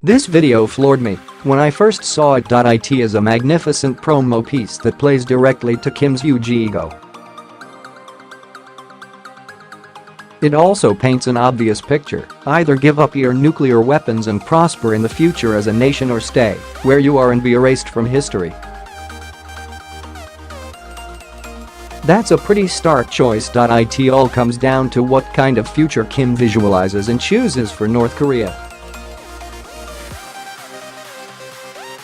This video floored me when I first saw it.It is a magnificent promo piece that plays directly to Kim's huge ego. It also paints an obvious picture: either give up your nuclear weapons and prosper in the future as a nation, or stay where you are and be erased from history. That's a pretty stark choice.It all comes down to what kind of future Kim visualizes and chooses for North Korea.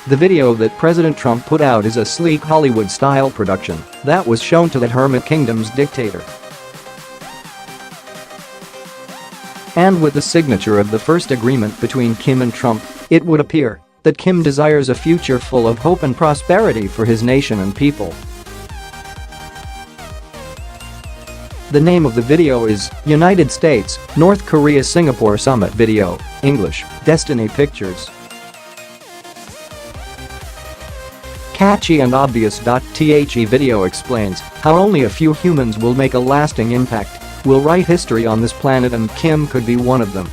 The video that President Trump put out is a sleek Hollywood-style production that was shown to the Hermit Kingdom's dictator. And with the signature of the first agreement between Kim and Trump, it would appear that Kim desires a future full of hope and prosperity for his nation and people. The name of the video is United States, North Korea Singapore Summit Video, English, Destiny Pictures. Catchy and obvious.The video explains how only a few humans will make a lasting impact, will write history on this planet, and Kim could be one of them.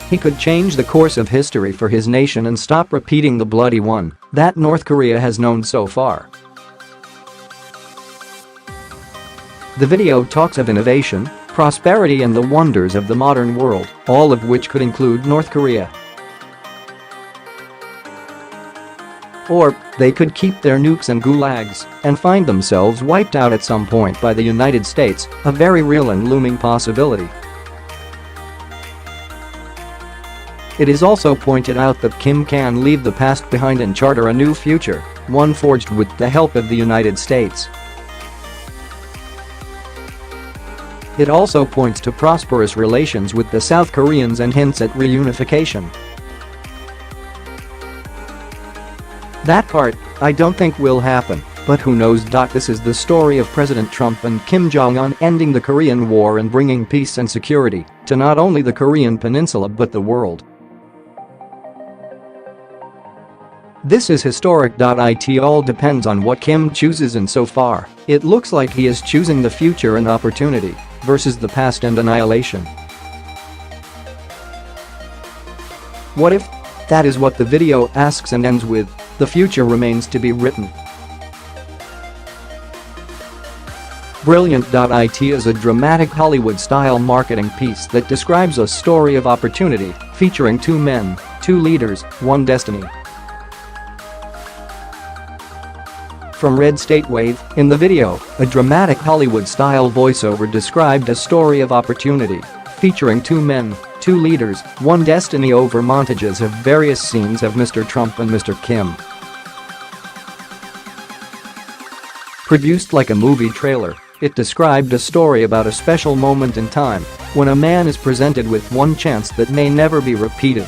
He could change the course of history for his nation and stop repeating the bloody one that North Korea has known so far. The video talks of innovation, prosperity, and the wonders of the modern world, all of which could include North Korea. Or they could keep their nukes and gulags and find themselves wiped out at some point by the United States, a very real and looming possibility. It is also pointed out that Kim can leave the past behind and charter a new future, one forged with the help of the United States. It also points to prosperous relations with the South Koreans and hints at reunification. That part, I don't think will happen, but who knows. This is the story of President Trump and Kim Jong-Un ending the Korean War and bringing peace and security to not only the Korean peninsula but the world. This is historic.It all depends on what Kim chooses, and so far, it looks like he is choosing the future and opportunity versus the past and annihilation. What if? That is what the video asks and ends with. The future remains to be written. Brilliant.It is a dramatic Hollywood-style marketing piece that describes a story of opportunity featuring two men, two leaders, one destiny. From RedStateWave, in the video, a dramatic Hollywood-style voiceover described a story of opportunity featuring two men, two leaders, one destiny over montages of various scenes of Mr. Trump and Mr. Kim. Produced like a movie trailer, it described a story about a special moment in time when a man is presented with one chance that may never be repeated.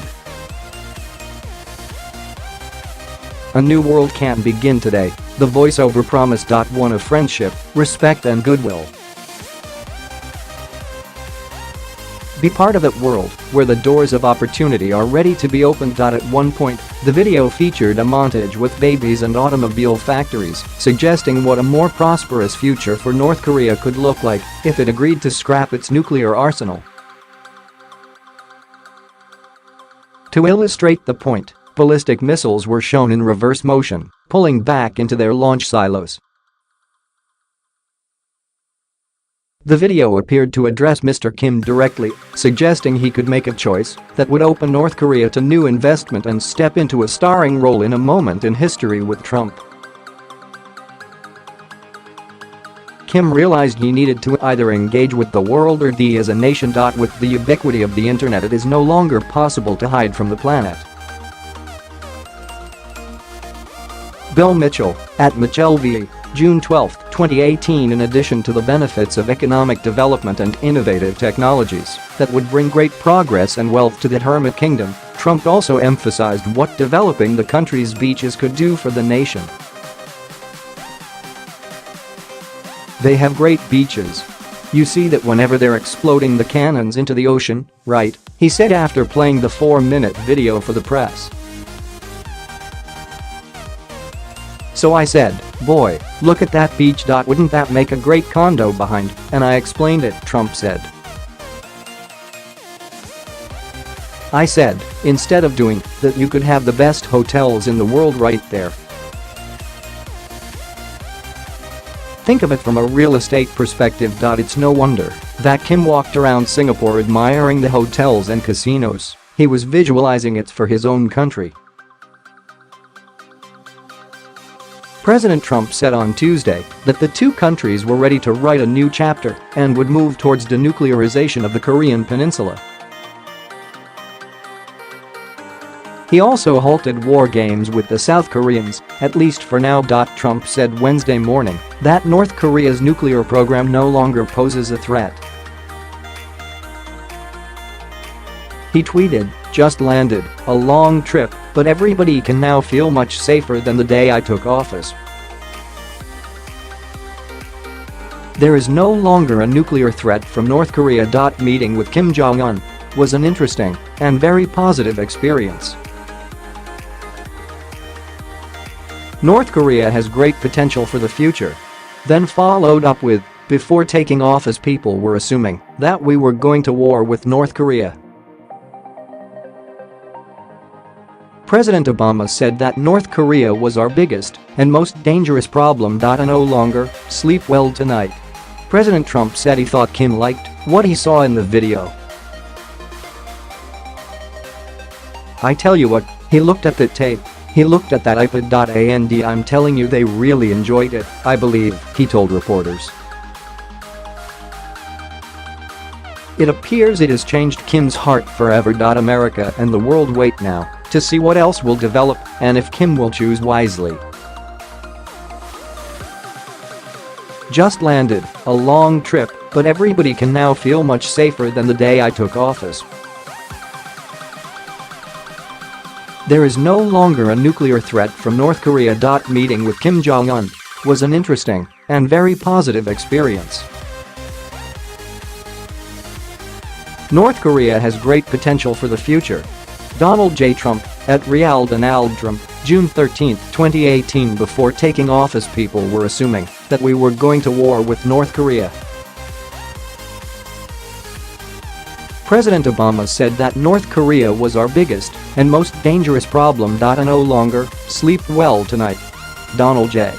A new world can begin today, the voiceover promised. One of friendship, respect, and goodwill. Be part of that world where the doors of opportunity are ready to be opened. At one point, the video featured a montage with babies and automobile factories, suggesting what a more prosperous future for North Korea could look like if it agreed to scrap its nuclear arsenal. To illustrate the point, ballistic missiles were shown in reverse motion, pulling back into their launch silos. The video appeared to address Mr. Kim directly, suggesting he could make a choice that would open North Korea to new investment and step into a starring role in a moment in history with Trump. Kim realized he needed to either engage with the world or die as a nation. With the ubiquity of the internet, it is no longer possible to hide from the planet. Bill Mitchell, at MitchellV, June 12, 2018. In addition to the benefits of economic development and innovative technologies that would bring great progress and wealth to the Hermit Kingdom, Trump also emphasized what developing the country's beaches could do for the nation. They have great beaches. You see that whenever they're exploding the cannons into the ocean, right? He said after playing the 4-minute video for the press. So I said, boy, look at that beach. Wouldn't that make a great condo behind? And I explained it, Trump said. I said, instead of doing that, you could have the best hotels in the world right there. Think of it from a real estate perspective. It's no wonder that Kim walked around Singapore admiring the hotels and casinos. He was visualizing it for his own country. President Trump said on Tuesday that the two countries were ready to write a new chapter and would move towards denuclearization of the Korean peninsula. He also halted war games with the South Koreans, at least for now. Trump said Wednesday morning that North Korea's nuclear program no longer poses a threat. He tweeted, "Just landed a long trip, but everybody can now feel much safer than the day I took office. There is no longer a nuclear threat from North Korea. Meeting with Kim Jong-Un was an interesting and very positive experience. North Korea has great potential for the future." Then followed up with, "Before taking office, people were assuming that we were going to war with North Korea." President Obama said that North Korea was our biggest and most dangerous problem. I no longer sleep well tonight. President Trump said he thought Kim liked what he saw in the video. "I tell you what, he looked at the tape. He looked at that iPod.And I'm telling you, they really enjoyed it, I believe," he told reporters. It appears it has changed Kim's heart forever. America and the world wait now to see what else will develop and if Kim will choose wisely. "Just landed a long trip, but everybody can now feel much safer than the day I took office. There is no longer a nuclear threat from North Korea. Meeting with Kim Jong-Un was an interesting and very positive experience. North Korea has great potential for the future." Donald J. Trump at Trump, June 13, 2018. Before taking office, people were assuming that we were going to war with North Korea. President Obama said that North Korea was our biggest and most dangerous problem. I no longer sleep well tonight. Donald J.